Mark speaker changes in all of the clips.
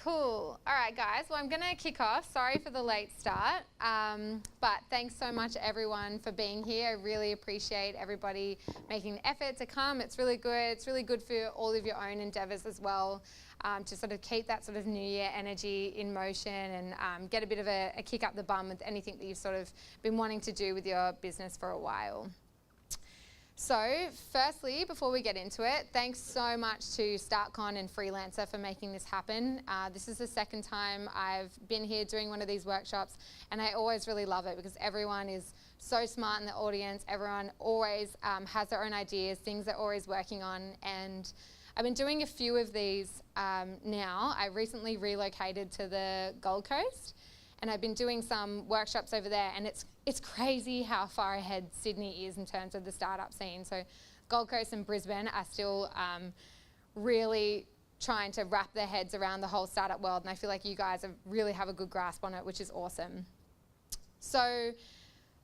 Speaker 1: Cool. All right, guys. Well, I'm going to kick off. Sorry for the late start. But thanks so much, everyone, for being here. I really appreciate everybody making the effort to come. It's really good. It's really good for all of your own endeavours as well, to sort of keep that sort of New Year energy in motion and get a bit of a kick up the bum with anything that you've sort of been wanting to do with your business for a while. So, firstly, before we get into it, thanks so much to StartCon and Freelancer for making this happen. This is the second time I've been here doing one of these workshops, and I always really love it because everyone is so smart in the audience. Everyone always has their own ideas, things they're always working on, and I've been doing a few of these now. I recently relocated to the Gold Coast, and I've been doing some workshops over there, and it's crazy how far ahead Sydney is in terms of the startup scene. So Gold Coast and Brisbane are still really trying to wrap their heads around the whole startup world, and I feel like you guys really have a good grasp on it, which is awesome. So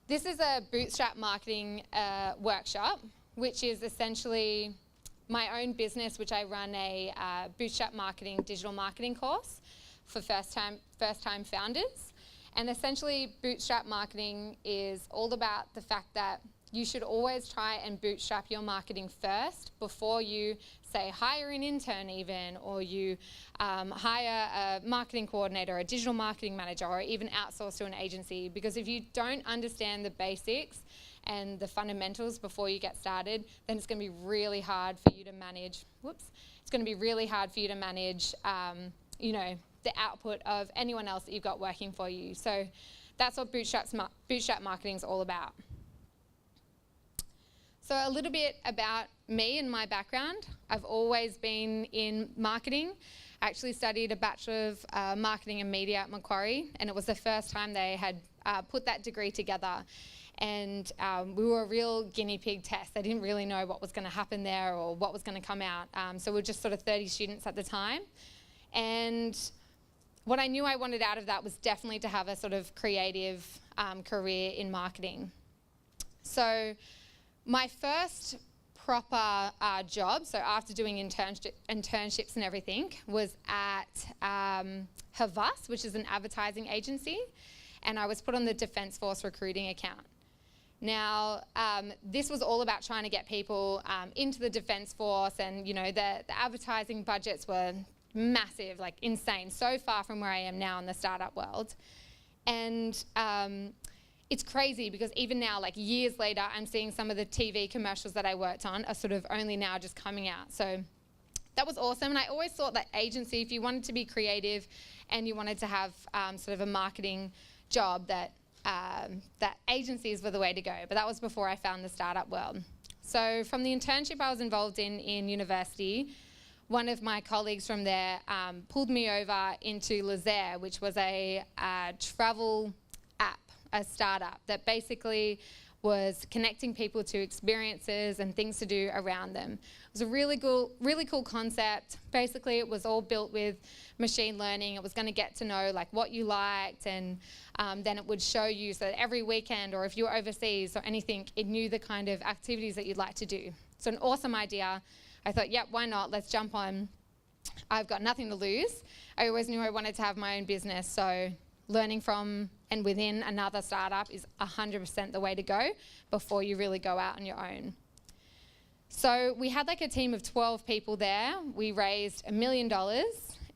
Speaker 1: this is a Bootstrap Marketing workshop, which is essentially my own business, which I run a Bootstrap Marketing digital marketing course for first-time founders. And essentially, Bootstrap Marketing is all about the fact that you should always try and bootstrap your marketing first before you, say, hire an intern even, or you hire a marketing coordinator, a digital marketing manager, or even outsource to an agency. Because if you don't understand the basics and the fundamentals before you get started, then it's going to be really hard for you to manage. It's going to be really hard for you to manage, the output of anyone else that you've got working for you. So that's what Bootstrap Marketing is all about. So a little bit about me and my background. I've always been in marketing. I actually studied a Bachelor of Marketing and Media at Macquarie, and it was the first time they had put that degree together. And we were a real guinea pig test. They didn't really know what was going to happen there or what was going to come out. So we were just sort of 30 students at the time. And what I knew I wanted out of that was definitely to have a sort of creative career in marketing. So my first proper job, so after doing internships and everything, was at Havas, which is an advertising agency, and I was put on the Defence Force recruiting account. Now, this was all about trying to get people into the Defence Force, and the advertising budgets were massive, like insane, so far from where I am now in the startup world. And it's crazy because even now, like years later, I'm seeing some of the TV commercials that I worked on are sort of only now just coming out. So that was awesome. And I always thought that agency, if you wanted to be creative and you wanted to have sort of a marketing job, that agencies were the way to go. But that was before I found the startup world. So from the internship I was involved in university, one of my colleagues from there pulled me over into Leezair, which was a travel app, a startup that basically was connecting people to experiences and things to do around them. It was a really cool concept. Basically, it was all built with machine learning. It was going to get to know like what you liked, and then it would show you so that every weekend, or if you were overseas or anything, it knew the kind of activities that you'd like to do. So an awesome idea. I thought, yep, why not? Let's jump on. I've got nothing to lose. I always knew I wanted to have my own business, so learning from and within another startup is 100% the way to go before you really go out on your own. So we had like a team of 12 people there. We raised $1 million,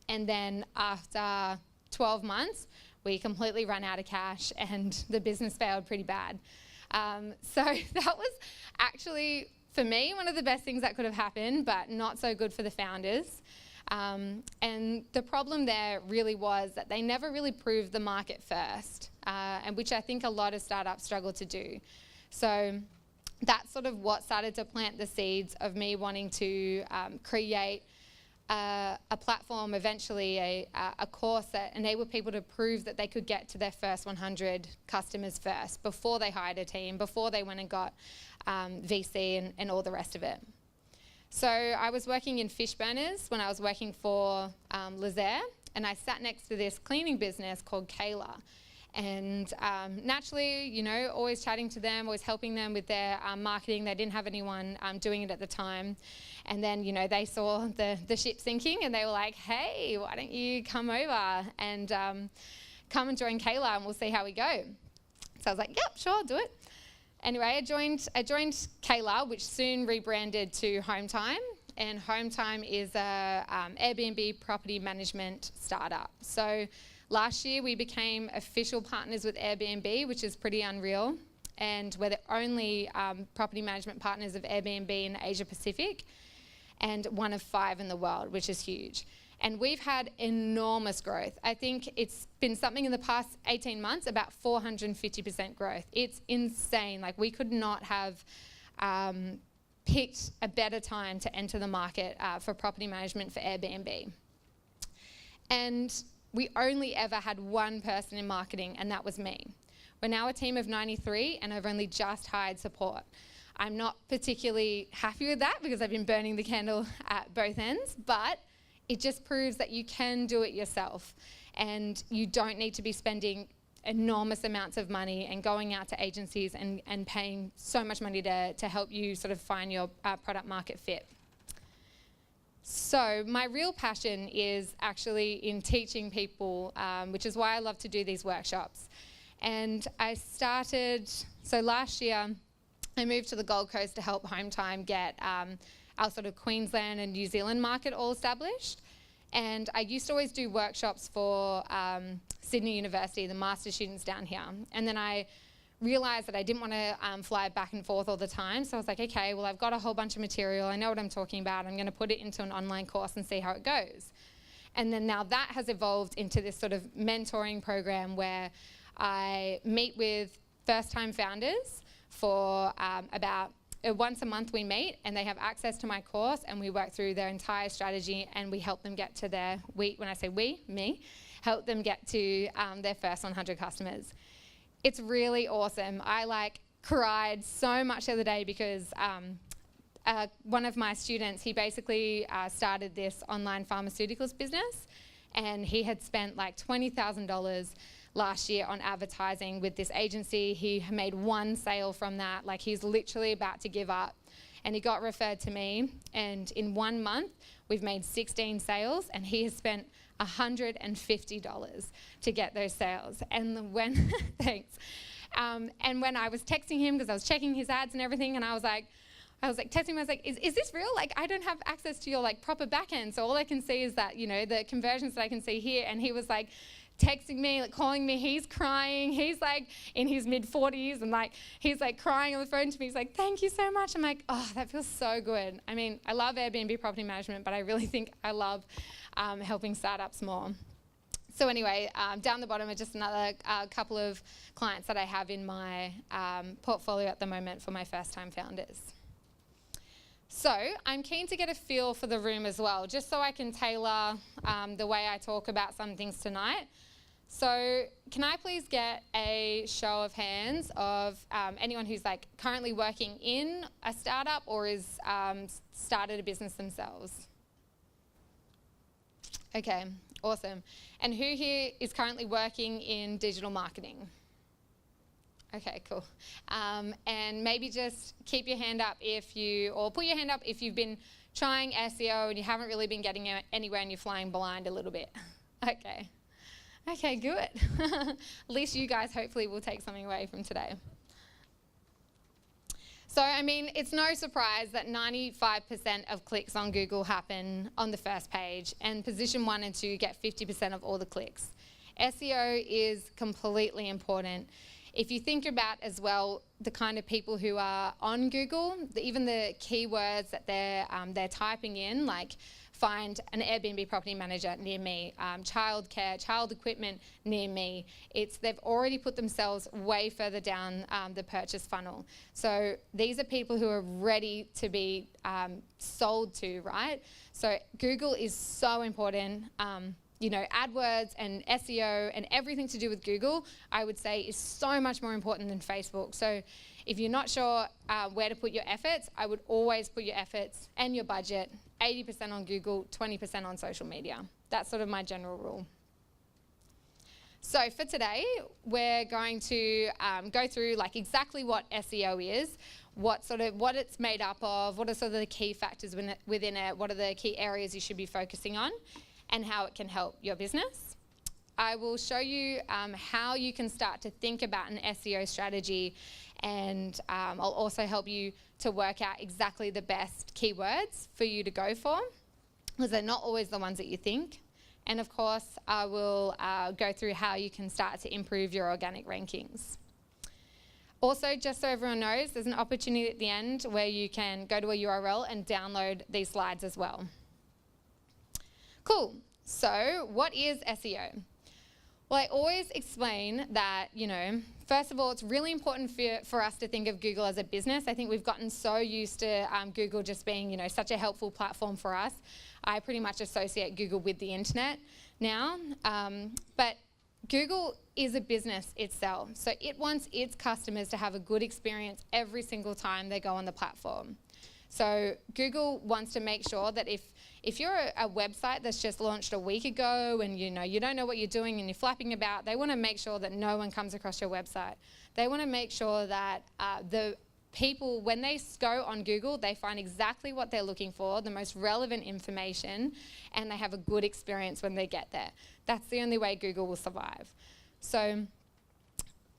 Speaker 1: and then after 12 months, we completely ran out of cash and the business failed pretty bad. So that was actually, for me, one of the best things that could have happened, but not so good for the founders. And the problem there really was that they never really proved the market first, and which I think a lot of startups struggle to do. So that's sort of what started to plant the seeds of me wanting to create a platform, eventually a course that enabled people to prove that they could get to their first 100 customers first, before they hired a team, before they went and got VC and all the rest of it. So I was working in fish burners when I was working for Leezair, and I sat next to this cleaning business called Kayla. And naturally, you know, always chatting to them, always helping them with their marketing. They didn't have anyone doing it at the time. And then, you know, they saw the ship sinking and they were like, hey, why don't you come over and come and join Kayla and we'll see how we go. So I was like, yep, sure, I'll do it. Anyway, I joined Kayla, which soon rebranded to Hometime. And Hometime is a Airbnb property management startup. So last year we became official partners with Airbnb, which is pretty unreal. And we're the only property management partners of Airbnb in Asia Pacific and one of 5 in the world, which is huge. And we've had enormous growth. I think it's been something in the past 18 months, about 450% growth. It's insane. Like, we could not have picked a better time to enter the market for property management for Airbnb. And we only ever had one person in marketing, and that was me. We're now a team of 93, and I've only just hired support. I'm not particularly happy with that because I've been burning the candle at both ends, but it just proves that you can do it yourself and you don't need to be spending enormous amounts of money and going out to agencies and paying so much money to help you sort of find your product market fit. So my real passion is actually in teaching people, which is why I love to do these workshops. And I started, so last year I moved to the Gold Coast to help Hometime get our sort of Queensland and New Zealand market all established. And I used to always do workshops for Sydney University, the master's students down here. And then I realized that I didn't want to fly back and forth all the time. So I was like, okay, well, I've got a whole bunch of material. I know what I'm talking about. I'm going to put it into an online course and see how it goes. And then now that has evolved into this sort of mentoring program where I meet with first-time founders for about once a month we meet, and they have access to my course, and we work through their entire strategy, and we help them get to their, when I say we, me, help them get to their first 100 customers. It's really awesome. I cried so much the other day because one of my students, he basically started this online pharmaceuticals business, and he had spent like $20,000 last year on advertising with this agency. He made one sale from that. Like, he's literally about to give up. And he got referred to me, and in 1 month, we've made 16 sales, and he has spent $150 to get those sales. And when, thanks. And when I was texting him, because I was checking his ads and everything, and I was like, texting him, I was like, is this real? Like, I don't have access to your like proper backend, so all I can see is that, you know, the conversions that I can see here. And he was like, texting me, like calling me, he's crying, he's like in his mid-40s, and like he's like crying on the phone to me. He's like, thank you so much. I'm like, oh, that feels so good. I mean, I love Airbnb property management, but I really think I love helping startups more. So anyway, down the bottom are just another couple of clients that I have in my portfolio at the moment for my first-time founders. So I'm keen to get a feel for the room as well, just so I can tailor the way I talk about some things tonight. So can I please get a show of hands of anyone who's like currently working in a startup or is started a business themselves? Okay, awesome. And who here is currently working in digital marketing? Okay, cool. And maybe just keep your hand up or put your hand up if you've been trying SEO and you haven't really been getting anywhere and you're flying blind a little bit. Okay. Okay, good. At least you guys hopefully will take something away from today. So, I mean, it's no surprise that 95% of clicks on Google happen on the first page, and position 1 and 2 get 50% of all the clicks. SEO is completely important. If you think about as well the kind of people who are on Google, even the keywords that they're typing in, like find an Airbnb property manager near me, childcare, child equipment near me, they've already put themselves way further down the purchase funnel. So these are people who are ready to be sold to, right? So Google is so important. You know, AdWords and SEO and everything to do with Google, I would say, is so much more important than Facebook. So if you're not sure where to put your efforts, I would always put your efforts and your budget 80% on Google, 20% on social media. That's sort of my general rule. So for today, we're going to go through like exactly what SEO is, what it's made up of, what are sort of the key factors within it, what are the key areas you should be focusing on, and how it can help your business. I will show you how you can start to think about an SEO strategy, and I'll also help you to work out exactly the best keywords for you to go for, because they're not always the ones that you think. And of course, I will go through how you can start to improve your organic rankings. Also, just so everyone knows, there's an opportunity at the end where you can go to a URL and download these slides as well. Cool. So what is SEO? Well, I always explain that, first of all, it's really important for us to think of Google as a business. I think we've gotten so used to Google just being, such a helpful platform for us. I pretty much associate Google with the internet now. But Google is a business itself. So it wants its customers to have a good experience every single time they go on the platform. So Google wants to make sure that if you're a website that's just launched a week ago and you don't know what you're doing and you're flapping about, they want to make sure that no one comes across your website. They want to make sure that the people, when they go on Google, they find exactly what they're looking for, the most relevant information, and they have a good experience when they get there. That's the only way Google will survive. So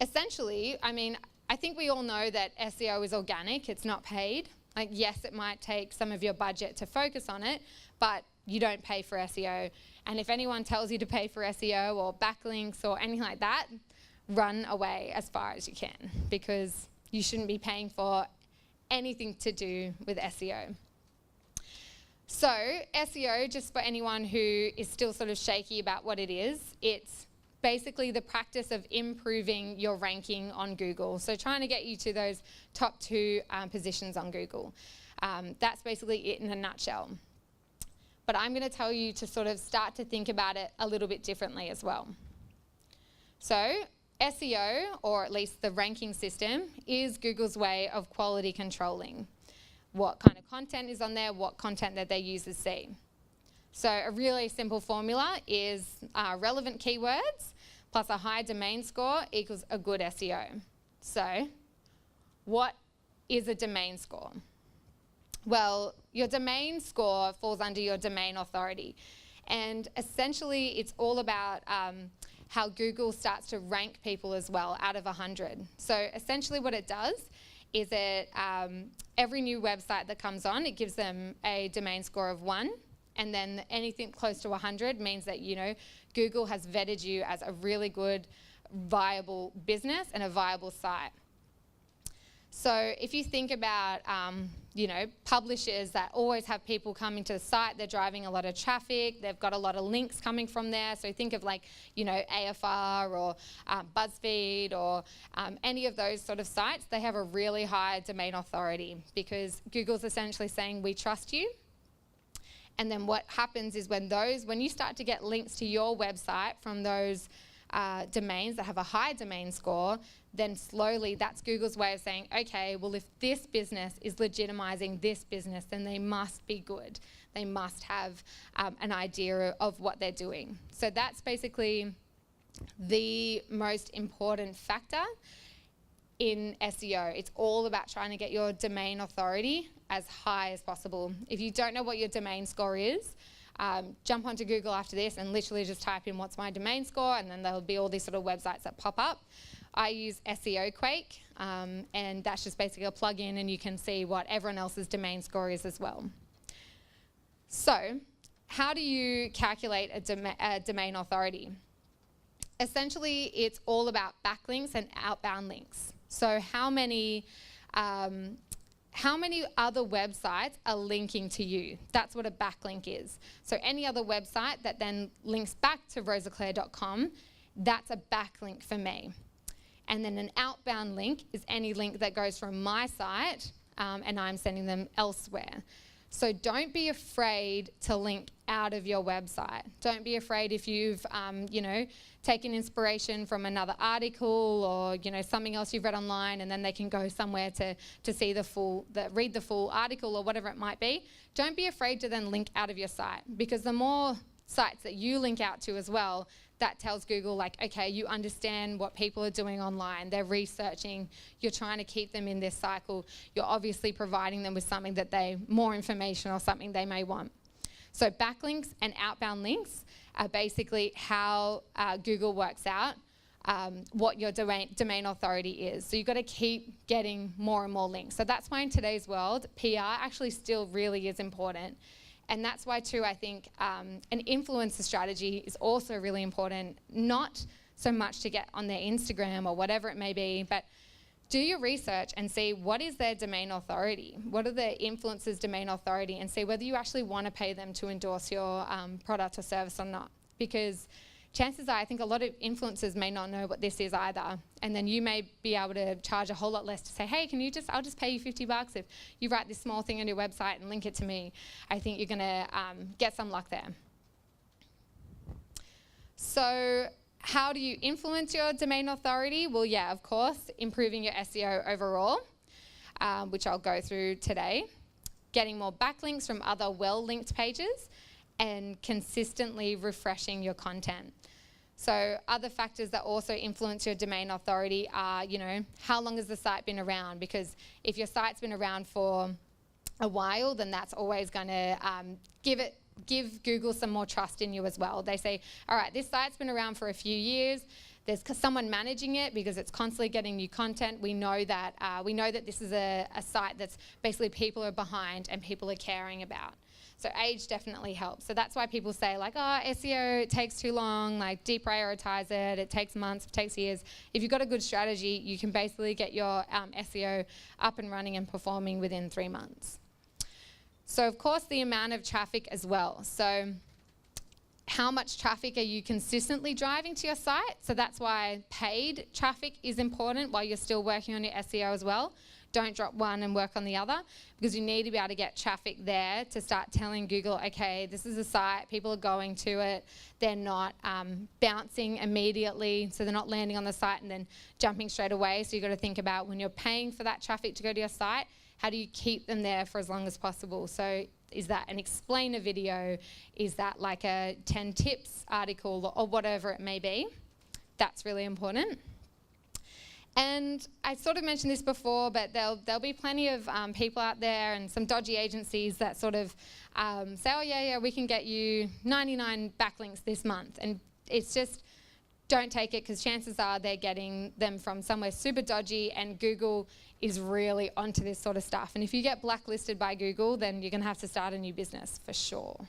Speaker 1: essentially, I think we all know that SEO is organic, it's not paid. Like, yes, it might take some of your budget to focus on it, but you don't pay for SEO. And if anyone tells you to pay for SEO or backlinks or anything like that, run away as far as you can, because you shouldn't be paying for anything to do with SEO. So SEO, just for anyone who is still sort of shaky about what it is, it's basically the practice of improving your ranking on Google. So trying to get you to those top 2 positions on Google. That's basically it in a nutshell. But I'm going to tell you to sort of start to think about it a little bit differently as well. So SEO, or at least the ranking system, is Google's way of quality controlling what kind of content is on there, what content that their users see. So a really simple formula is relevant keywords plus a high domain score equals a good SEO. So what is a domain score? Well, your domain score falls under your domain authority. And essentially, it's all about how Google starts to rank people as well out of 100. So essentially what it does is every new website that comes on, it gives them a domain score of 1. And then anything close to 100 means that, Google has vetted you as a really good, viable business and a viable site. So if you think about, publishers that always have people coming to the site, they're driving a lot of traffic, they've got a lot of links coming from there. So think of AFR or BuzzFeed or any of those sort of sites. They have a really high domain authority because Google's essentially saying, we trust you. And then what happens is when you start to get links to your website from those domains that have a high domain score, then slowly that's Google's way of saying, okay, well, if this business is legitimizing this business, then they must be good. They must have an idea of what they're doing. So that's basically the most important factor in SEO. It's all about trying to get your domain authority as high as possible. If you don't know what your domain score is, jump onto Google after this and literally just type in what's my domain score, and then there'll be all these sort of websites that pop up. I use SEO Quake, and that's just basically a plugin, and you can see what everyone else's domain score is as well. So how do you calculate a domain authority? Essentially, it's all about backlinks and outbound links. So how many other websites are linking to you? That's what a backlink is. So any other website that then links back to Rosa-Clare.com, that's a backlink for me. And then an outbound link is any link that goes from my site and I'm sending them elsewhere. So don't be afraid to link out of your website. Don't be afraid if you've, taken inspiration from another article or, something else you've read online, and then they can go somewhere to see read the full article or whatever it might be. Don't be afraid to then link out of your site, because the more sites that you link out to as well, that tells Google, like, okay, you understand what people are doing online. They're researching. You're trying to keep them in this cycle. You're obviously providing them with something that more information or something they may want. So backlinks and outbound links are basically how Google works out what your domain authority is. So you've got to keep getting more and more links. So that's why in today's world, PR actually still really is important. And that's why too, I think an influencer strategy is also really important, not so much to get on their Instagram or whatever it may be, but do your research and see what is their domain authority. What are the influencers' domain authority, and see whether you actually want to pay them to endorse your product or service or not. Because chances are, I think a lot of influencers may not know what this is either. And then you may be able to charge a whole lot less to say, hey, I'll just pay you $50 if you write this small thing on your website and link it to me. I think you're gonna get some luck there. So how do you influence your domain authority? Well, yeah, of course, improving your SEO overall, which I'll go through today. Getting more backlinks from other well-linked pages, and consistently refreshing your content. So other factors that also influence your domain authority are, how long has the site been around? Because if your site's been around for a while, then that's always going to give Google some more trust in you as well. They say, all right, this site's been around for a few years. There's someone managing it because it's constantly getting new content. We know that this is a site that's basically people are behind and people are caring about. So age definitely helps. So that's why people say, like, oh, SEO, it takes too long, like deprioritize it, it takes months, it takes years. If you've got a good strategy, you can basically get your SEO up and running and performing within 3 months. So of course, the amount of traffic as well. So how much traffic are you consistently driving to your site? So that's why paid traffic is important while you're still working on your SEO as well. Don't drop one and work on the other, because you need to be able to get traffic there to start telling Google, okay, this is a site, people are going to it, they're not bouncing immediately, so they're not landing on the site and then jumping straight away. So you've got to think about, when you're paying for that traffic to go to your site, how do you keep them there for as long as possible? So is that an explainer video? Is that like a 10 tips article or whatever it may be? That's really important. And I sort of mentioned this before, but there'll be plenty of people out there and some dodgy agencies that sort of say, oh yeah, we can get you 99 backlinks this month. And it's just, don't take it, because chances are they're getting them from somewhere super dodgy, and Google is really onto this sort of stuff. And if you get blacklisted by Google, then you're gonna have to start a new business for sure.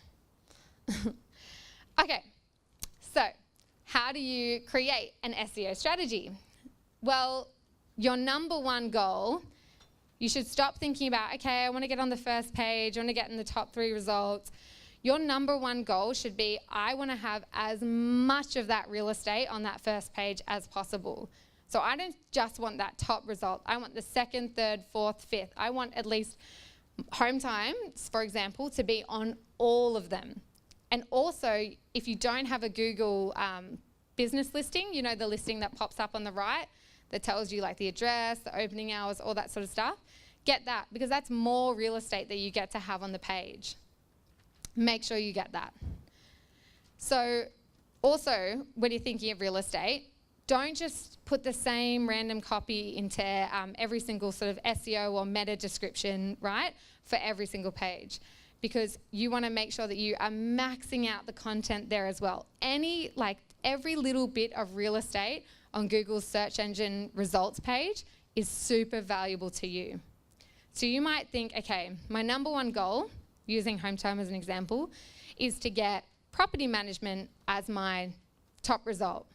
Speaker 1: Okay, so how do you create an SEO strategy? Well, your number one goal, you should stop thinking about, okay, I want to get on the first page, I want to get in the top 3 results. Your number one goal should be, I want to have as much of that real estate on that first page as possible. So I don't just want that top result. I want the 2nd, 3rd, 4th, 5th. I want at least Hometime, for example, to be on all of them. And also, if you don't have a Google business listing, the listing that pops up on the right, that tells you like the address, the opening hours, all that sort of stuff, get that, because that's more real estate that you get to have on the page. Make sure you get that. So also, when you're thinking of real estate, don't just put the same random copy into every single sort of SEO or meta description, right, for every single page, because you want to make sure that you are maxing out the content there as well. Every little bit of real estate on Google's search engine results page is super valuable to you. So you might think, okay, my number one goal, using Hometime as an example, is to get property management as my top result.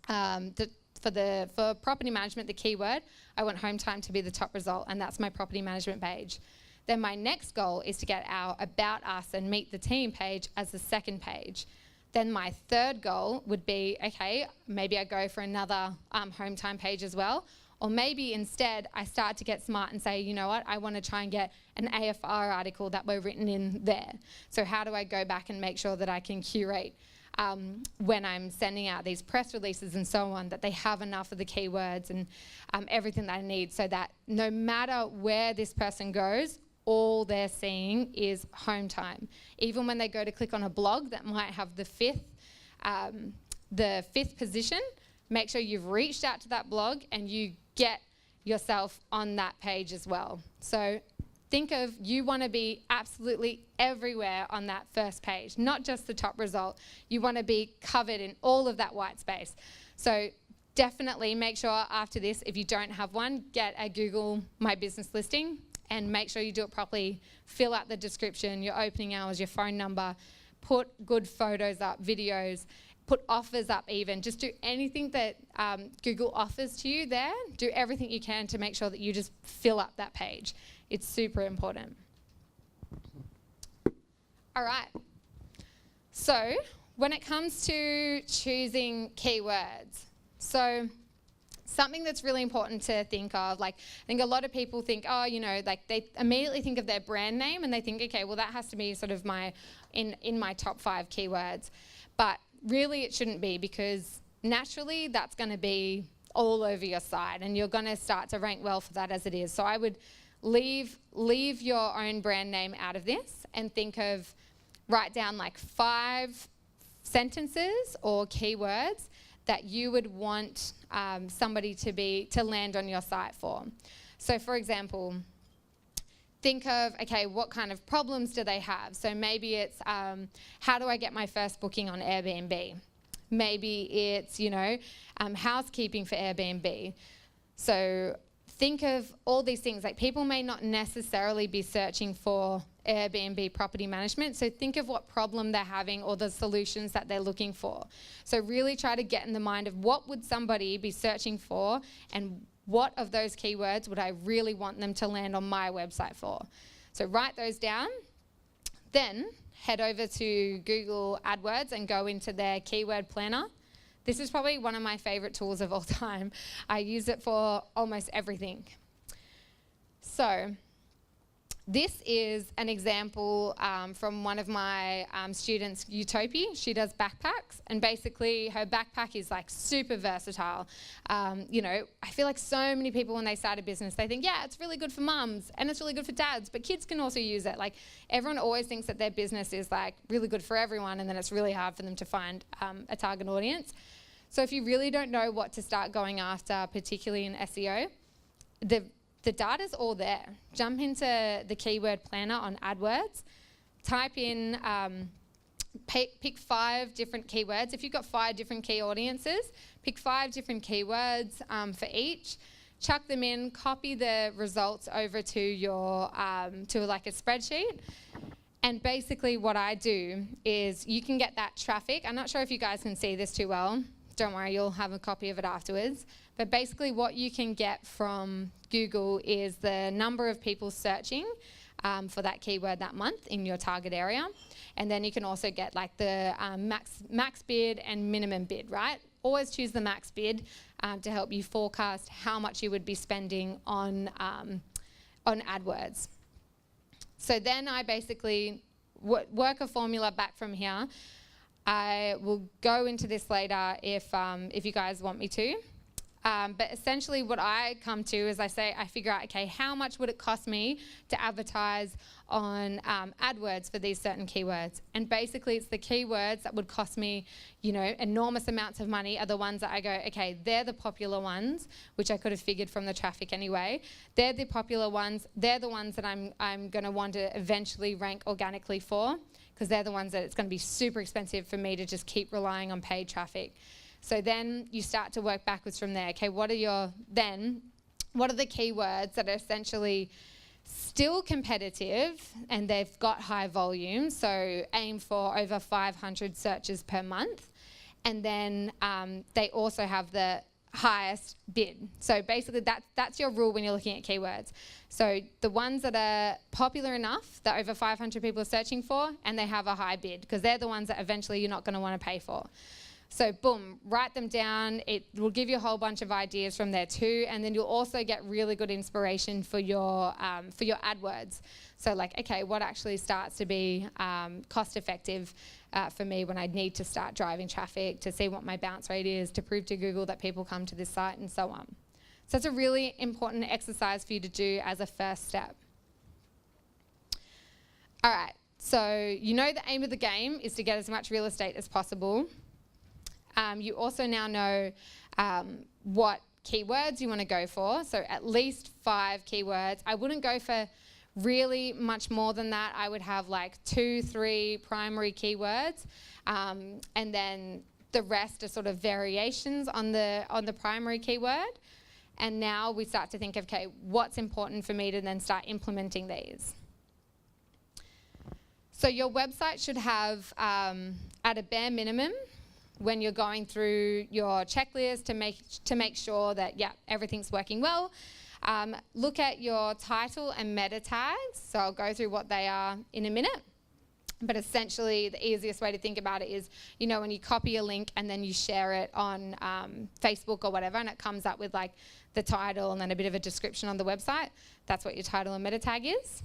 Speaker 1: For property management, the keyword, I want Hometime to be the top result, and that's my property management page. Then my next goal is to get our About Us and Meet the Team page as the 2nd page. Then my 3rd goal would be, okay, maybe I go for another Hometime page as well. Or maybe instead I start to get smart and say, you know what, I want to try and get an AFR article that were written in there. So how do I go back and make sure that I can curate when I'm sending out these press releases and so on, that they have enough of the keywords and everything that I need, so that no matter where this person goes, all they're seeing is Hometime. Even when they go to click on a blog that might have the 5th the 5th position, make sure you've reached out to that blog and you get yourself on that page as well. So think of, you want to be absolutely everywhere on that first page, not just the top result. You want to be covered in all of that white space. So definitely make sure after this, if you don't have one, get a Google My Business listing and make sure you do it properly. Fill out the description, your opening hours, your phone number, put good photos up, videos, put offers up even. Just do anything that Google offers to you there. Do everything you can to make sure that you just fill up that page. It's super important. All right. So when it comes to choosing keywords, so something that's really important to think of, like I think a lot of people think, oh, you know, like they immediately think of their brand name and they think, okay, well that has to be sort of my, in my top 5 keywords. But really it shouldn't be, because naturally that's going to be all over your site and you're going to start to rank well for that as it is. So I would leave your own brand name out of this and think of, write down like 5 sentences or keywords that you would want somebody to land on your site for. So for example, think of, okay, what kind of problems do they have? So maybe it's, how do I get my first booking on Airbnb? Maybe it's, you know, housekeeping for Airbnb. So think of all these things. Like people may not necessarily be searching for Airbnb property management. So think of what problem they're having or the solutions that they're looking for. So really try to get in the mind of what would somebody be searching for and what of those keywords would I really want them to land on my website for. So write those down. Then head over to Google AdWords and go into their keyword planner. This is probably one of my favorite tools of all time. I use it for almost everything. So this is an example from one of my students, Utoppii. She does backpacks, and basically her backpack is like super versatile. You know, I feel like so many people when they start a business, they think, yeah, it's really good for mums and it's really good for dads, but kids can also use it. Like everyone always thinks that their business is like really good for everyone, and then it's really hard for them to find a target audience. So if you really don't know what to start going after, particularly in SEO, the data's all there. Jump into the keyword planner on AdWords, type in, pick 5 different keywords. If you've got 5 different key audiences, pick 5 different keywords for each, chuck them in, copy the results over to your, to like a spreadsheet. And basically what I do is you can get that traffic. I'm not sure if you guys can see this too well. Don't worry, you'll have a copy of it afterwards. But basically what you can get from Google is the number of people searching for that keyword that month in your target area. And then you can also get like the max bid and minimum bid, right? Always choose the max bid to help you forecast how much you would be spending on AdWords. So then I basically work a formula back from here. I will go into this later if you guys want me to. But essentially what I come to is I figure out, okay, how much would it cost me to advertise on AdWords for these certain keywords? And basically it's the keywords that would cost me, you know, enormous amounts of money are the ones that I go, okay, they're the popular ones, which I could have figured from the traffic anyway. They're the popular ones. They're the ones that I'm going to want to eventually rank organically for, because they're the ones that it's going to be super expensive for me to just keep relying on paid traffic. So then you start to work backwards from there. Okay, what are the keywords that are essentially still competitive and they've got high volume? So aim for over 500 searches per month. And then they also have the highest bid. So basically that's your rule when you're looking at keywords. So the ones that are popular enough that over 500 people are searching for, and they have a high bid, because they're the ones that eventually you're not going to want to pay for. So boom, write them down. It will give you a whole bunch of ideas from there too, and then you'll also get really good inspiration for your AdWords. So like, okay, what actually starts to be cost effective for me when I need to start driving traffic, to see what my bounce rate is, to prove to Google that people come to this site, and so on. So it's a really important exercise for you to do as a first step. All right, so you know the aim of the game is to get as much real estate as possible. You also now know what keywords you want to go for. So at least 5 keywords. I wouldn't go for really much more than that. I would have like 2-3 primary keywords, and then the rest are sort of variations on the primary keyword. And now we start to think of, okay, what's important for me to then start implementing these. So your website should have, at a bare minimum, when you're going through your checklist to make sure that, yeah, everything's working well, look at your title and meta tags. So I'll go through what they are in a minute. But essentially, the easiest way to think about it is, you know, when you copy a link and then you share it on Facebook or whatever, and it comes up with like the title and then a bit of a description on the website, that's what your title and meta tag is.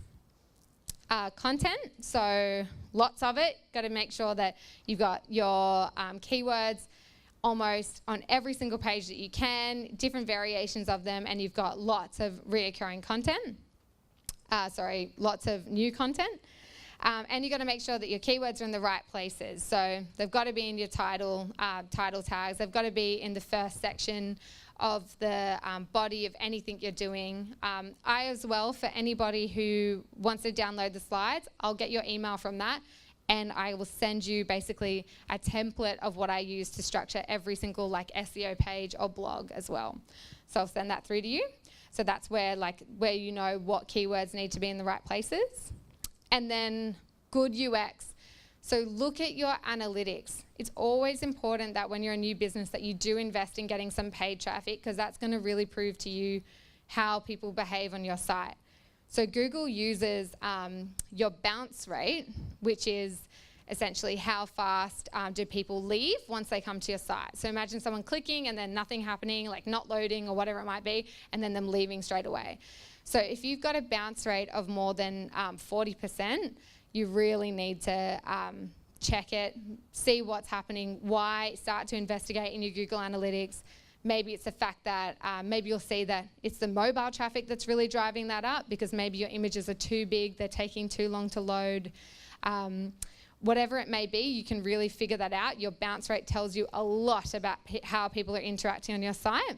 Speaker 1: Content, so lots of it. Got to make sure that you've got your keywords almost on every single page that you can, different variations of them, and you've got lots of reoccurring content. Lots of new content. And you've got to make sure that your keywords are in the right places. So they've got to be in your title tags. They've got to be in the first section of the body of anything you're doing. I as well, for anybody who wants to download the slides, I'll get your email from that, and I will send you basically a template of what I use to structure every single like SEO page or blog as well. So I'll send that through to you. So that's where you know what keywords need to be in the right places. And then good UX. So look at your analytics. It's always important that when you're a new business that you do invest in getting some paid traffic, because that's going to really prove to you how people behave on your site. So Google uses your bounce rate, which is essentially how fast do people leave once they come to your site. So imagine someone clicking and then nothing happening, like not loading or whatever it might be, and then them leaving straight away. So if you've got a bounce rate of more than 40%, you really need to check it, see what's happening, why, start to investigate in your Google Analytics. Maybe it's the fact that maybe you'll see that it's the mobile traffic that's really driving that up, because maybe your images are too big, they're taking too long to load. Whatever it may be, you can really figure that out. Your bounce rate tells you a lot about how people are interacting on your site,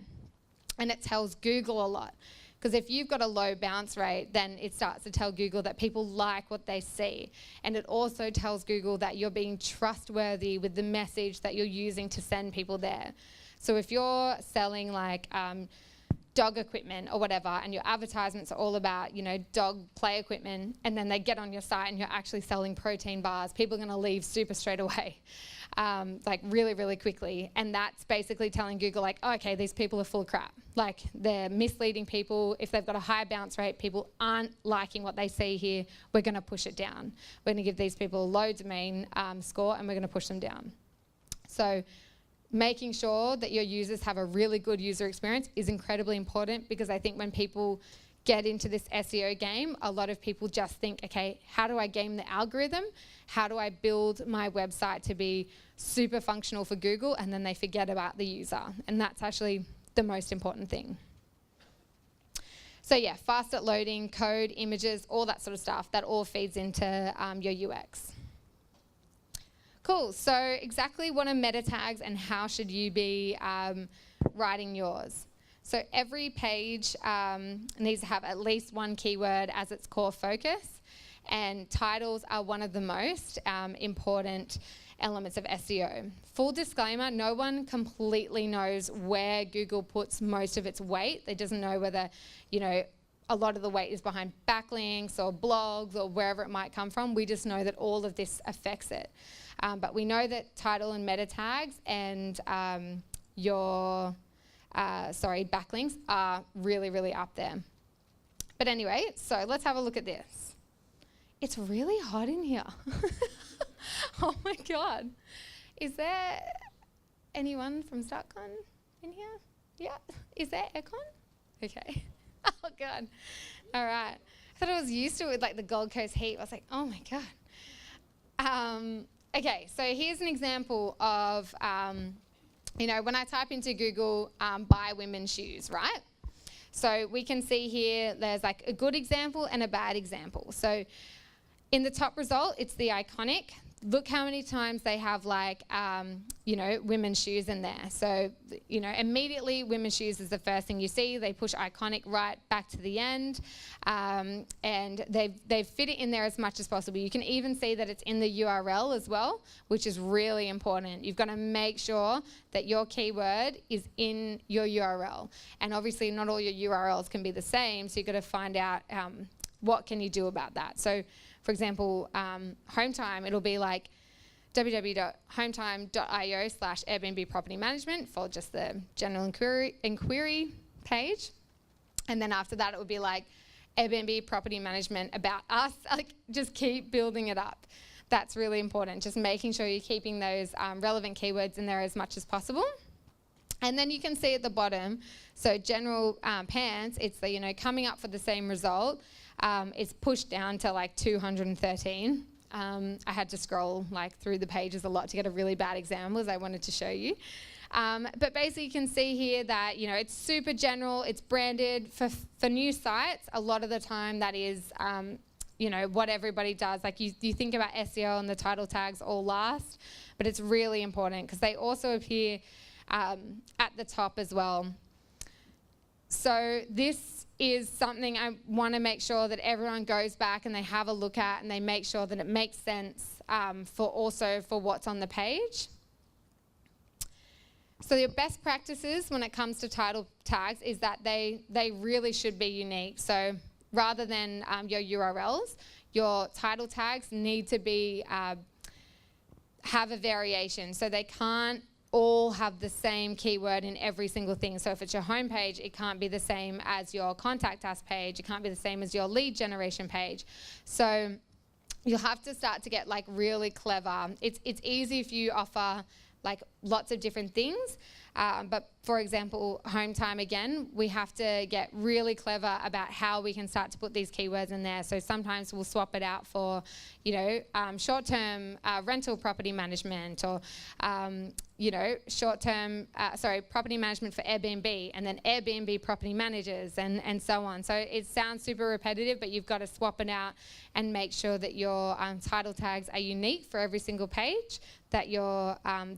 Speaker 1: and it tells Google a lot. Because if you've got a low bounce rate, then it starts to tell Google that people like what they see. And it also tells Google that you're being trustworthy with the message that you're using to send people there. So if you're selling like dog equipment or whatever, and your advertisements are all about, you know, dog play equipment, and then they get on your site and you're actually selling protein bars, people are going to leave super straight away, like really, really quickly. And that's basically telling Google like, oh, okay, these people are full of crap. Like they're misleading people. If they've got a high bounce rate, people aren't liking what they see here, we're going to push it down. We're going to give these people a low domain score, and we're going to push them down. So making sure that your users have a really good user experience is incredibly important, because I think when people get into this SEO game, a lot of people just think, okay, how do I game the algorithm? How do I build my website to be super functional for Google? And then they forget about the user. And that's actually the most important thing. So yeah, fast at loading, code, images, all that sort of stuff, that all feeds into your UX. Cool, so exactly what are meta tags and how should you be writing yours? So every page needs to have at least one keyword as its core focus, and titles are one of the most important elements of SEO. Full disclaimer, no one completely knows where Google puts most of its weight. They doesn't know whether, you know, a lot of the weight is behind backlinks or blogs or wherever it might come from. We just know that all of this affects it. But we know that title and meta tags and your backlinks are really, really up there. But anyway, so let's have a look at this. It's really hot in here. Oh my God. Is there anyone from StartCon in here? Yeah. Is there aircon? Okay. Oh God. All right. I thought I was used to it with like the Gold Coast heat. I was like, oh my God. Okay, so here's an example of, you know, when I type into Google, buy women's shoes, right? So we can see here there's like a good example and a bad example. So in the top result, it's the iconic. look how many times they have like, women's shoes in there. So, immediately women's shoes is the first thing you see. They push iconic right back to the end, and they've fit it in there as much as possible. You can even see that it's in the URL as well, which is really important. You've got to make sure that your keyword is in your URL. And obviously not all your URLs can be the same, so you've got to find out what can you do about that. So, for example, Hometime, it'll be like www.hometime.io/Airbnb property management for just the general inquiry page. And then after that, it would be like Airbnb property management about us. Like, just keep building it up. That's really important. Just making sure you're keeping those relevant keywords in there as much as possible. And then you can see at the bottom, so general pants, it's the, coming up for the same result. It's pushed down to like 213. I had to scroll like through the pages a lot to get a really bad example, as I wanted to show you. But basically you can see here that, it's super general, it's branded. For new sites, a lot of the time that is, what everybody does. Like you think about SEO and the title tags all last, but it's really important because they also appear at the top as well. So this is something I want to make sure that everyone goes back and they have a look at, and they make sure that it makes sense for what's on the page. So your best practices when it comes to title tags is that they really should be unique. So rather than your URLs, your title tags need to be have a variation. So they can't all have the same keyword in every single thing. So if it's your homepage, it can't be the same as your contact us page. It can't be the same as your lead generation page. So you'll have to start to get like really clever. It's easy if you offer like lots of different things. But for example, Hometime again, we have to get really clever about how we can start to put these keywords in there. So sometimes we'll swap it out for, short-term rental property management, or, property management for Airbnb, and then Airbnb property managers, and so on. So it sounds super repetitive, but you've got to swap it out and make sure that your title tags are unique for every single page that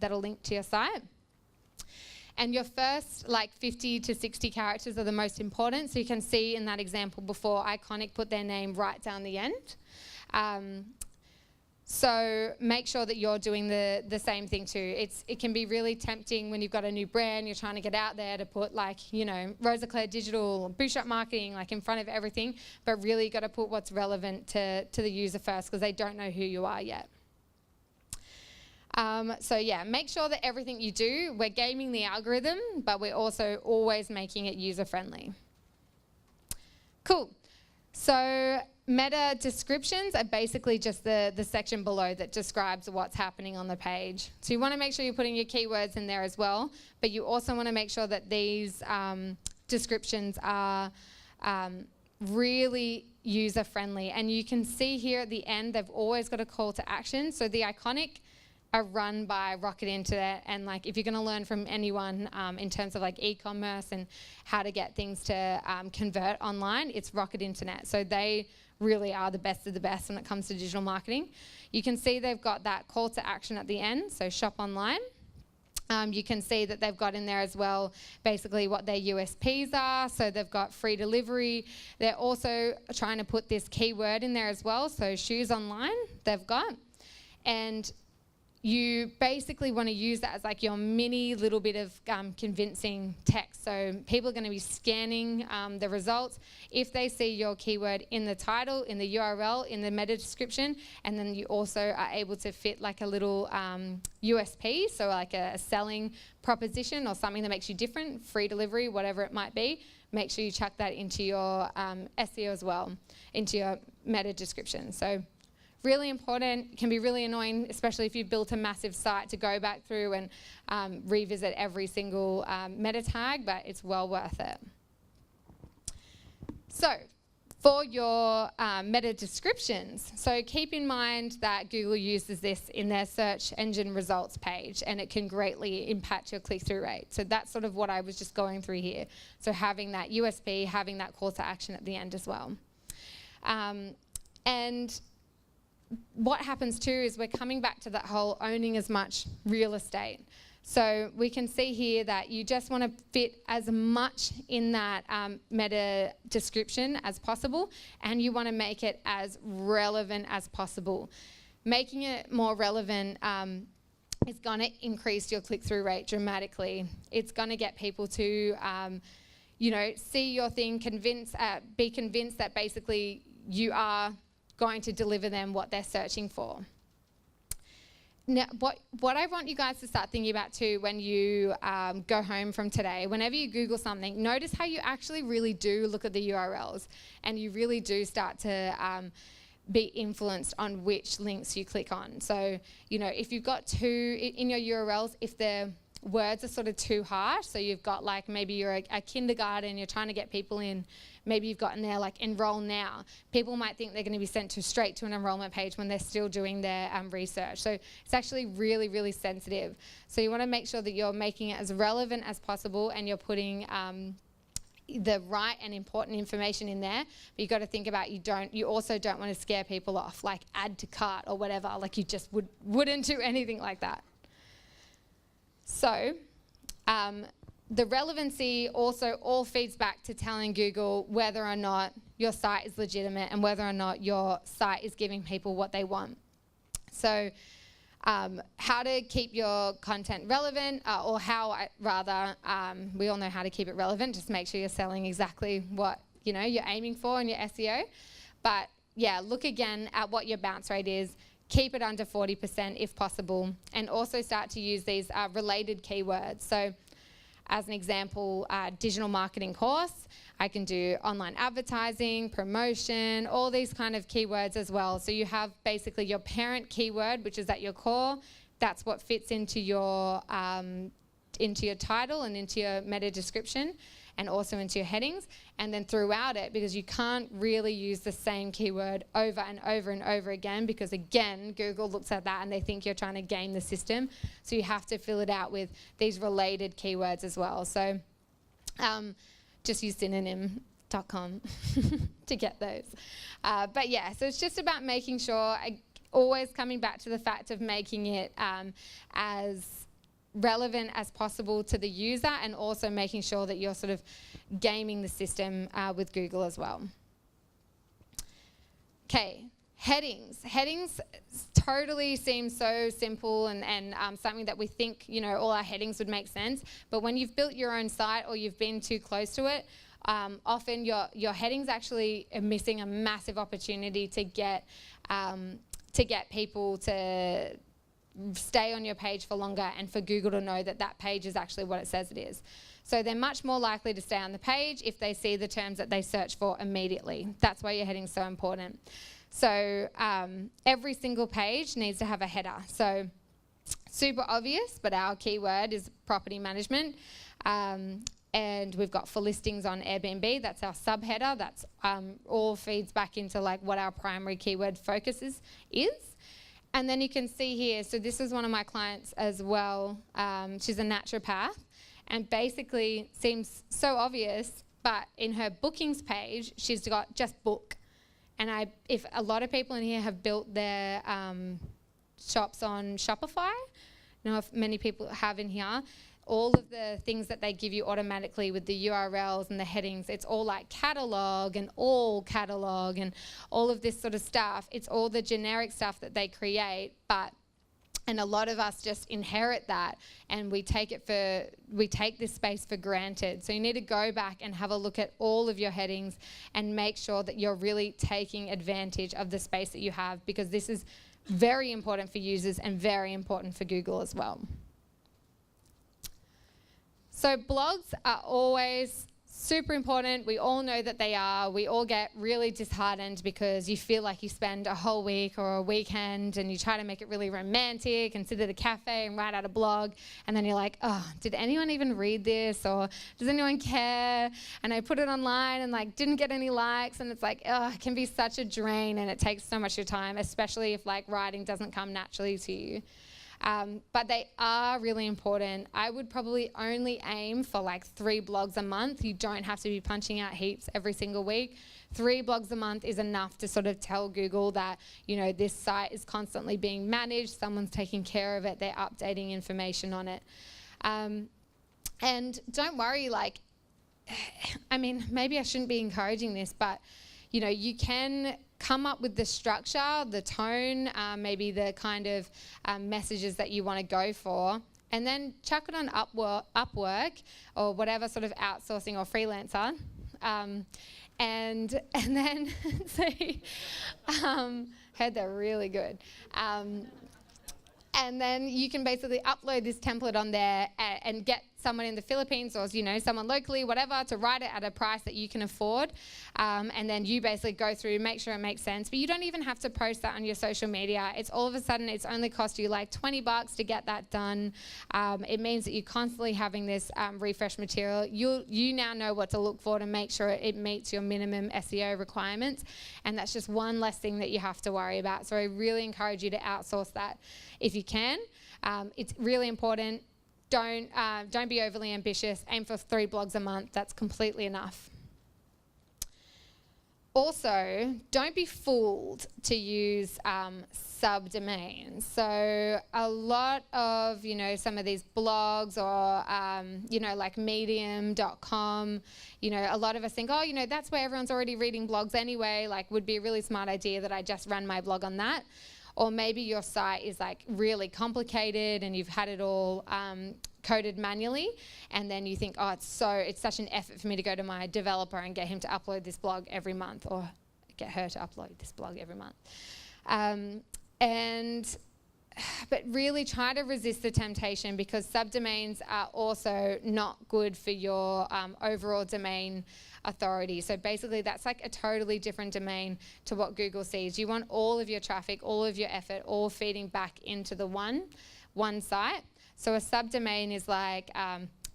Speaker 1: that'll link to your site. And your first 50 to 60 characters are the most important. So you can see in that example before, Iconic put their name right down the end. So make sure that you're doing the same thing too. It can be really tempting when you've got a new brand, you're trying to get out there to put Rosa-Clare Digital, Bootstrap Marketing in front of everything, but really got to put what's relevant to the user first, because they don't know who you are yet. Make sure that everything you do, we're gaming the algorithm, but we're also always making it user-friendly. Cool. So meta descriptions are basically just the section below that describes what's happening on the page. So you want to make sure you're putting your keywords in there as well, but you also want to make sure that these descriptions are really user-friendly. And you can see here at the end, they've always got a call to action. So the Iconic are run by Rocket Internet, and if you're going to learn from anyone in terms of e-commerce and how to get things to convert online, it's Rocket Internet. So they really are the best of the best when it comes to digital marketing. You can see they've got that call to action at the end, so shop online. You can see that they've got in there as well basically what their USPs are. So they've got free delivery. They're also trying to put this keyword in there as well. So shoes online they've got. And you basically want to use that as your mini little bit of convincing text. So people are going to be scanning the results. If they see your keyword in the title, in the URL, in the meta description, and then you also are able to fit a little USP, so a selling proposition or something that makes you different, free delivery, whatever it might be, make sure you chuck that into your SEO as well, into your meta description. So really important. It can be really annoying, especially if you've built a massive site, to go back through and revisit every single meta tag, but it's well worth it. So for your meta descriptions, so keep in mind that Google uses this in their search engine results page, and it can greatly impact your click-through rate. So that's sort of what I was just going through here. So having that USP, having that call to action at the end as well. And what happens too is we're coming back to that whole owning as much real estate. So we can see here that you just want to fit as much in that meta description as possible, and you want to make it as relevant as possible. Making it more relevant is going to increase your click-through rate dramatically. It's going to get people to, see your thing, be convinced that basically you are going to deliver them what they're searching for. Now, what I want you guys to start thinking about too when you go home from today, whenever you Google something, notice how you actually really do look at the URLs, and you really do start to be influenced on which links you click on. So, if you've got two in your URLs, if the words are sort of too harsh, so you've got like maybe you're a kindergarten, you're trying to get people in, maybe you've got in there like enroll now, people might think they're going to be sent straight to an enrollment page when they're still doing their research. So it's actually really, really sensitive. So you want to make sure that you're making it as relevant as possible, and you're putting the right and important information in there. But you've got to think about you also don't want to scare people off, like add to cart or whatever, like you just wouldn't do anything like that. So the relevancy also all feeds back to telling Google whether or not your site is legitimate and whether or not your site is giving people what they want. So how to keep your content relevant, we all know how to keep it relevant. Just make sure you're selling exactly what you're aiming for in your SEO. But yeah, look again at what your bounce rate is. Keep it under 40% if possible, and also start to use these related keywords. So as an example, digital marketing course, I can do online advertising, promotion, all these kind of keywords as well. So you have basically your parent keyword, which is at your core. That's what fits into your title and into your meta description, and also into your headings, and then throughout it, because you can't really use the same keyword over and over and over again, because again, Google looks at that and they think you're trying to game the system. So you have to fill it out with these related keywords as well. So just use synonym.com to get those. But yeah, so it's just about making sure, always coming back to the fact of making it as relevant as possible to the user, and also making sure that you're sort of gaming the system with Google as well. Okay, headings. Headings totally seem so simple and something that we think, all our headings would make sense. But when you've built your own site or you've been too close to it, often your headings actually are missing a massive opportunity to get people to stay on your page for longer, and for Google to know that that page is actually what it says it is. So they're much more likely to stay on the page if they see the terms that they search for immediately. That's why your heading is so important. So every single page needs to have a header. So super obvious, but our keyword is property management. And we've got for listings on Airbnb, that's our subheader. That's all feeds back into like what our primary keyword focus is. And then you can see here, so this is one of my clients as well. She's a naturopath, and basically seems so obvious, but in her bookings page, she's got just book. And if a lot of people in here have built their shops on Shopify, I know if many people have in here, all of the things that they give you automatically with the URLs and the headings, it's all like catalog and all catalog and all of this sort of stuff. It's all the generic stuff that they create, and a lot of us just inherit that, and we take this space for granted. So you need to go back and have a look at all of your headings and make sure that you're really taking advantage of the space that you have, because this is very important for users and very important for Google as well. So blogs are always super important. We all know that they are. We all get really disheartened because you feel like you spend a whole week or a weekend and you try to make it really romantic and sit at a cafe and write out a blog, and then you're like, oh, did anyone even read this, or does anyone care? And I put it online and like didn't get any likes, and it's like, oh, it can be such a drain, and it takes so much of your time, especially if like writing doesn't come naturally to you. But they are really important. I would probably only aim for like 3 blogs a month. You don't have to be punching out heaps every single week. 3 blogs a month is enough to sort of tell Google that, you know, this site is constantly being managed, someone's taking care of it, they're updating information on it. And don't worry, like, I mean, maybe I shouldn't be encouraging this, but, you know, you can come up with the structure, the tone, maybe the kind of messages that you want to go for, and then chuck it on Upwork or whatever sort of outsourcing or freelancer, and then see, heard they're really good. And then you can basically upload this template on there and get someone in the Philippines or, you know, someone locally, whatever, to write it at a price that you can afford. And then you basically go through, make sure it makes sense. But you don't even have to post that on your social media. It's all of a sudden, it's only cost you like $20 to get that done. It means that you're constantly having this refresh material. You now know what to look for to make sure it meets your minimum SEO requirements. And that's just one less thing that you have to worry about. So I really encourage you to outsource that if you can. It's really important. Don't be overly ambitious. Aim for 3 blogs a month. That's completely enough. Also, don't be fooled to use subdomains. So a lot of, you know, some of these blogs or, you know, like medium.com, you know, a lot of us think, oh, you know, that's where everyone's already reading blogs anyway. Like, would be a really smart idea that I just run my blog on that. Or maybe your site is like really complicated and you've had it all coded manually, and then you think, oh, it's such an effort for me to go to my developer and get him to upload this blog every month, or get her to upload this blog every month. But really try to resist the temptation, because subdomains are also not good for your overall domain authority. So basically that's like a totally different domain to what Google sees. You want all of your traffic, all of your effort, all feeding back into the one site. So a subdomain is like,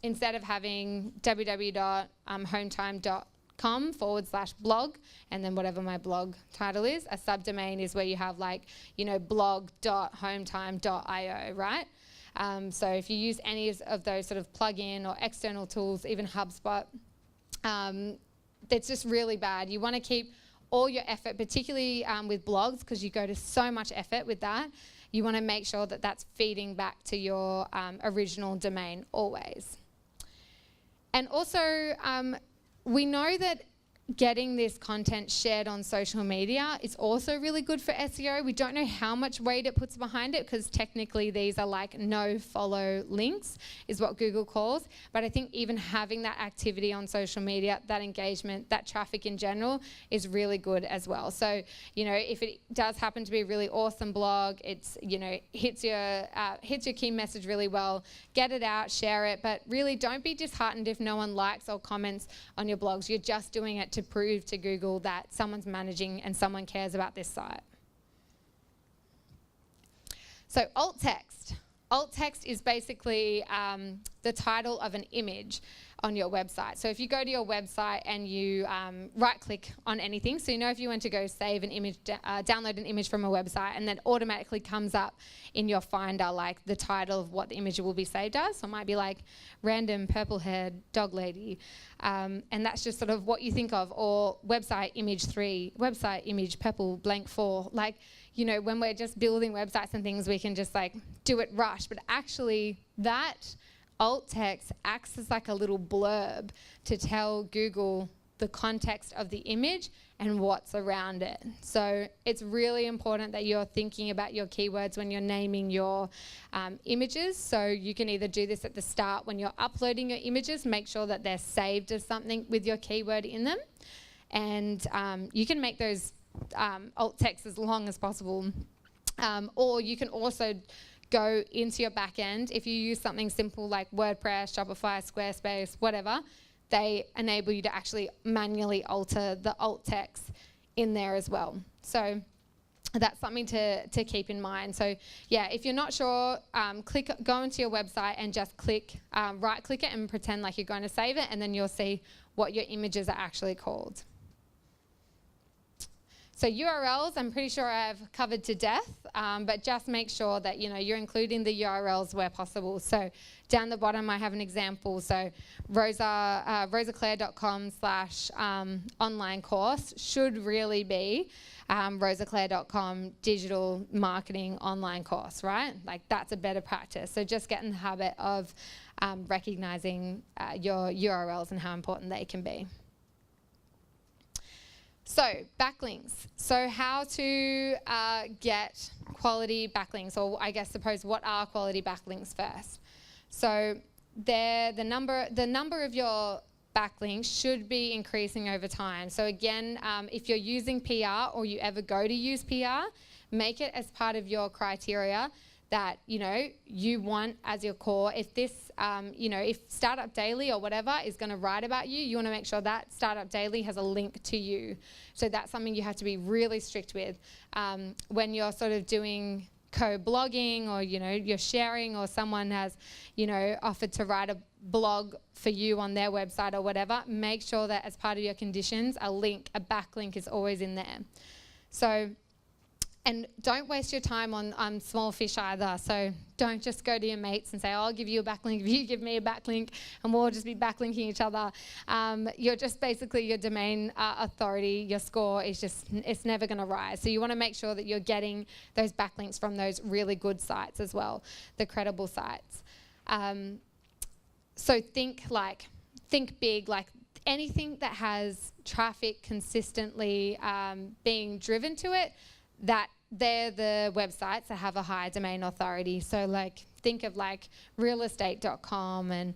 Speaker 1: instead of having www.hometime.com/blog and then whatever my blog title is, a subdomain is where you have like, you know, blog.hometime.io, right? So if you use any of those sort of plug-in or external tools, even HubSpot, that's just really bad. You want to keep all your effort, particularly with blogs, because you go to so much effort with that. You want to make sure that that's feeding back to your original domain always. And also, we know that getting this content shared on social media is also really good for SEO. We don't know how much weight it puts behind it, because technically these are like no follow links is what Google calls. But I think even having that activity on social media, that engagement, that traffic in general is really good as well. So, you know, if it does happen to be a really awesome blog, it's, you know, hits your key message really well, get it out, share it. But really don't be disheartened if no one likes or comments on your blogs. You're just doing it to prove to Google that someone's managing and someone cares about this site. So alt text. Alt text is basically the title of an image on your website. So if you go to your website and you right-click on anything, so you know if you went to go save an image, download an image from a website, and then automatically comes up in your Finder like the title of what the image will be saved as. So it might be like random purple-haired dog lady, and that's just sort of what you think of, or website image 3, website image purple blank 4. Like, you know, when we're just building websites and things, we can just like do it rush, but actually that alt text acts as like a little blurb to tell Google the context of the image and what's around it. So it's really important that you're thinking about your keywords when you're naming your images. So you can either do this at the start when you're uploading your images, make sure that they're saved as something with your keyword in them. And you can make those alt texts as long as possible. Or you can also go into your back end. If you use something simple like WordPress, Shopify, Squarespace, whatever, they enable you to actually manually alter the alt text in there as well. So that's something to keep in mind. So yeah, if you're not sure, go into your website and just right-click it and pretend like you're going to save it, and then you'll see what your images are actually called. So URLs, I'm pretty sure I've covered to death, but just make sure that you're including the URLs where possible. So down the bottom, I have an example. So rosaclare.com/online course should really be rosaclare.com digital marketing online course, right? Like that's a better practice. So just get in the habit of recognizing your URLs and how important they can be. So backlinks. So how to get quality backlinks, or I guess what are quality backlinks first? So the number of your backlinks should be increasing over time. So again, if you're using PR or you ever go to use PR, make it as part of your criteria that you want as your core. If this, if Startup Daily or whatever is going to write about you, you want to make sure that Startup Daily has a link to you. So that's something you have to be really strict with when you're sort of doing co-blogging, or you're sharing, or someone has offered to write a blog for you on their website or whatever. Make sure that as part of your conditions, a backlink is always in there. So. And don't waste your time on small fish either. So don't just go to your mates and say, oh, I'll give you a backlink if you give me a backlink, and we'll just be backlinking each other. You're just basically your domain authority, your score is it's never going to rise. So you want to make sure that you're getting those backlinks from those really good sites as well, the credible sites. So think big, like anything that has traffic consistently being driven to it, that they're the websites that have a high domain authority. So think of realestate.com and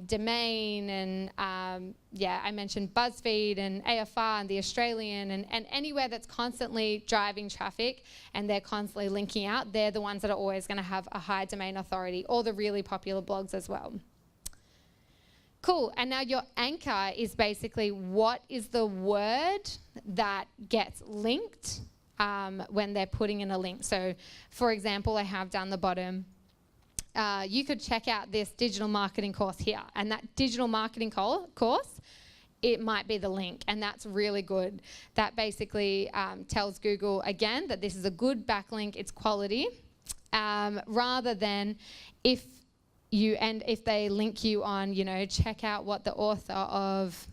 Speaker 1: Domain and I mentioned BuzzFeed and AFR and The Australian and anywhere that's constantly driving traffic and they're constantly linking out, they're the ones that are always going to have a high domain authority, or the really popular blogs as well. Cool, and now your anchor is basically what is the word that gets linked when they're putting in a link. So for example, I have down the bottom, you could check out this digital marketing course here, and that digital marketing course, it might be the link, and that's really good. That basically tells Google again that this is a good backlink, it's quality, rather than if they link you on, check out what the author of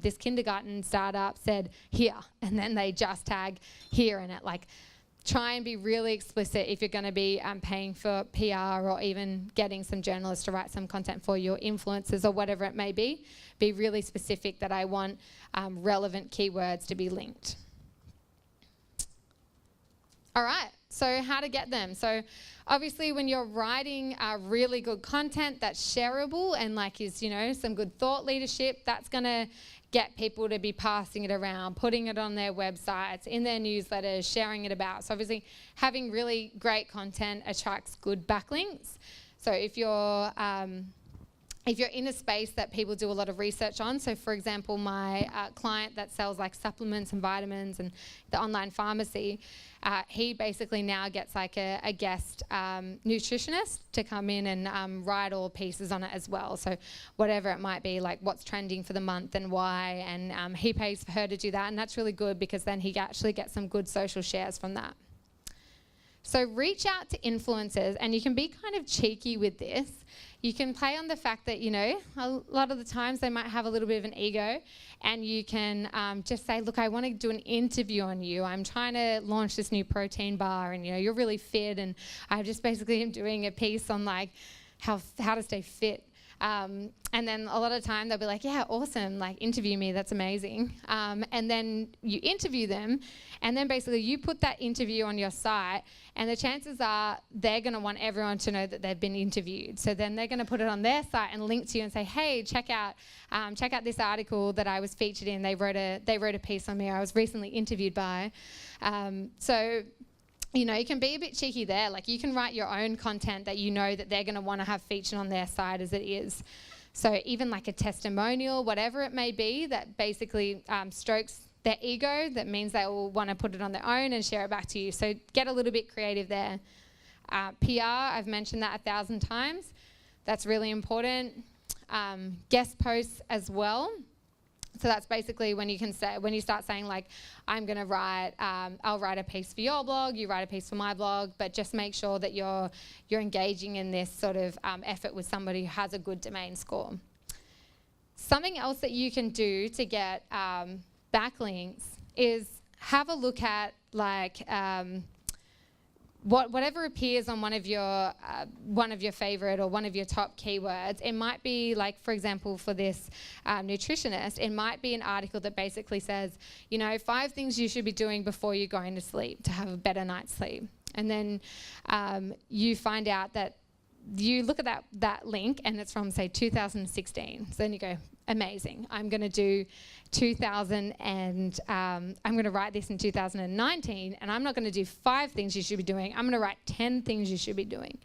Speaker 1: this kindergarten startup said here, and then they just tag here in it. Try and be really explicit if you're going to be paying for PR, or even getting some journalists to write some content for your influencers or whatever it may be. Be really specific that I want relevant keywords to be linked. All right, so how to get them. So obviously when you're writing really good content that's shareable and is, some good thought leadership, that's going to get people to be passing it around, putting it on their websites, in their newsletters, sharing it about. So obviously having really great content attracts good backlinks. So if you're in a space that people do a lot of research on, so for example, my client that sells supplements and vitamins and the online pharmacy, he basically now gets a guest nutritionist to come in and write all pieces on it as well. So whatever it might be, what's trending for the month and why, and he pays for her to do that, and that's really good because then he actually gets some good social shares from that. So reach out to influencers, and you can be kind of cheeky with this. You can play on the fact that, a lot of the times they might have a little bit of an ego, and you can just say, look, I want to do an interview on you. I'm trying to launch this new protein bar, and, you're really fit, and I just basically am doing a piece on, how to stay fit. And then a lot of time they'll be like, yeah, awesome, interview me, that's amazing. And then you interview them, and then basically you put that interview on your site, and the chances are they're going to want everyone to know that they've been interviewed. So then they're going to put it on their site and link to you and say, hey, check out this article that I was featured in. They wrote a piece on me. I was recently interviewed by. So you can be a bit cheeky there. You can write your own content that that they're going to want to have featured on their site as it is. So even a testimonial, whatever it may be, that basically strokes their ego, that means they will want to put it on their own and share it back to you. So get a little bit creative there. PR, I've mentioned that 1,000 times. That's really important. Guest posts as well. So that's basically when you start saying like, I'm going to write, I'll write a piece for your blog, you write a piece for my blog, but just make sure that you're engaging in this sort of effort with somebody who has a good domain score. Something else that you can do to get backlinks is have a look at like whatever appears on one of your favorite or one of your top keywords. It might be like, for example, for this nutritionist, it might be an article that basically says, 5 things you should be doing before you're going to sleep to have a better night's sleep. And then you find out that you look at that link and it's from, say, 2016. So then you go, amazing. I'm going to do 2000 and I'm going to write this in 2019, and I'm not going to do 5 things you should be doing. I'm going to write 10 things you should be doing.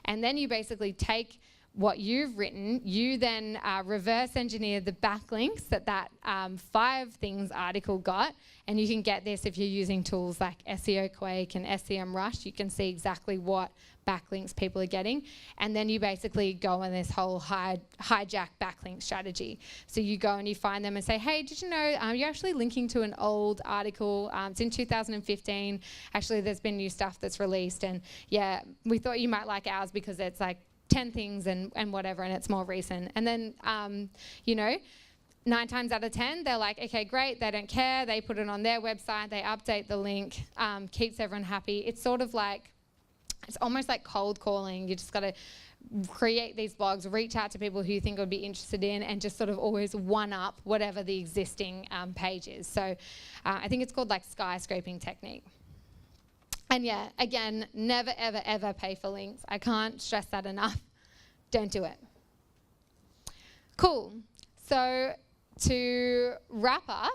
Speaker 1: And then you basically take what you've written, you then reverse engineer the backlinks that 5 things article got, and you can get this if you're using tools like SEO Quake and SEMrush. You can see exactly what backlinks people are getting, and then you basically go on this whole hijack backlink strategy. So you go and you find them and say, hey, did you know you're actually linking to an old article, it's in 2015, actually there's been new stuff that's released, and yeah, we thought you might like ours because it's like 10 things and whatever, and it's more recent. And then 9 times out of 10, they're like, okay, great, they don't care, they put it on their website, they update the link, keeps everyone happy. It's sort of like, it's almost like cold calling. You just got to create these blogs, reach out to people who you think would be interested in, and just sort of always one-up whatever the existing page is. So I think it's called like skyscraping technique. And yeah, again, never, ever, ever pay for links. I can't stress that enough. Don't do it. Cool. So to wrap up,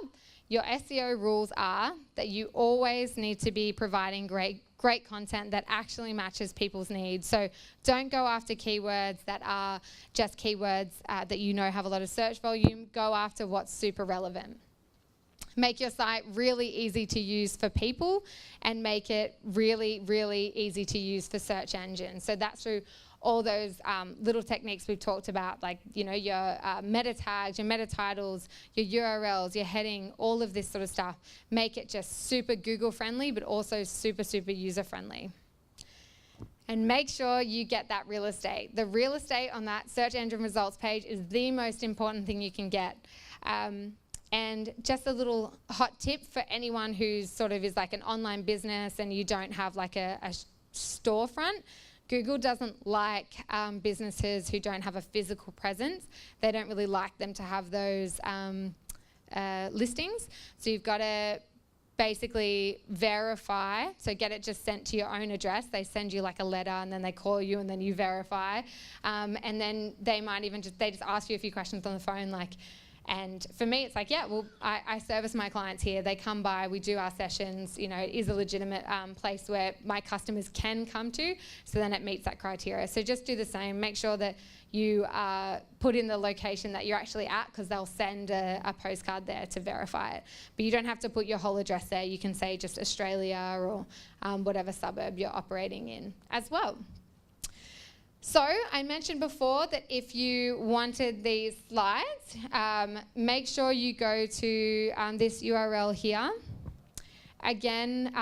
Speaker 1: your SEO rules are that you always need to be providing great content that actually matches people's needs. So don't go after keywords that are just keywords that have a lot of search volume. Go after what's super relevant. Make your site really easy to use for people, and make it really, really easy to use for search engines. So that's through all those little techniques we've talked about, like your meta tags, your meta titles, your URLs, your heading, all of this sort of stuff. Make it just super Google friendly, but also super, super user friendly. And make sure you get that real estate. The real estate on that search engine results page is the most important thing you can get. And just a little hot tip for anyone who's sort of is like an online business and you don't have like a storefront. Google doesn't like businesses who don't have a physical presence. They don't really like them to have those listings. So you've got to basically verify, so get it just sent to your own address. They send you like a letter, and then they call you, and then you verify. And then they might even just ask you a few questions on the phone, like, and for me, it's like, yeah, well, I service my clients here. They come by, we do our sessions. It is a legitimate place where my customers can come to, so then it meets that criteria. So just do the same. Make sure that you put in the location that you're actually at, because they'll send a postcard there to verify it. But you don't have to put your whole address there. You can say just Australia or whatever suburb you're operating in as well. So I mentioned before that if you wanted these slides, make sure you go to this URL here. Again,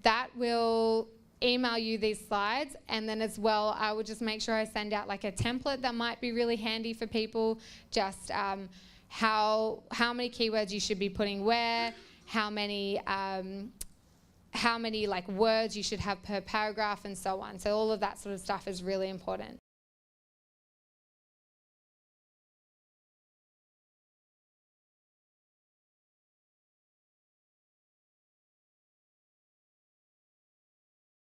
Speaker 1: that will email you these slides, and then as well, I will just make sure I send out like a template that might be really handy for people, just how many keywords you should be putting where, how many like words you should have per paragraph, and so on. So all of that sort of stuff is really important.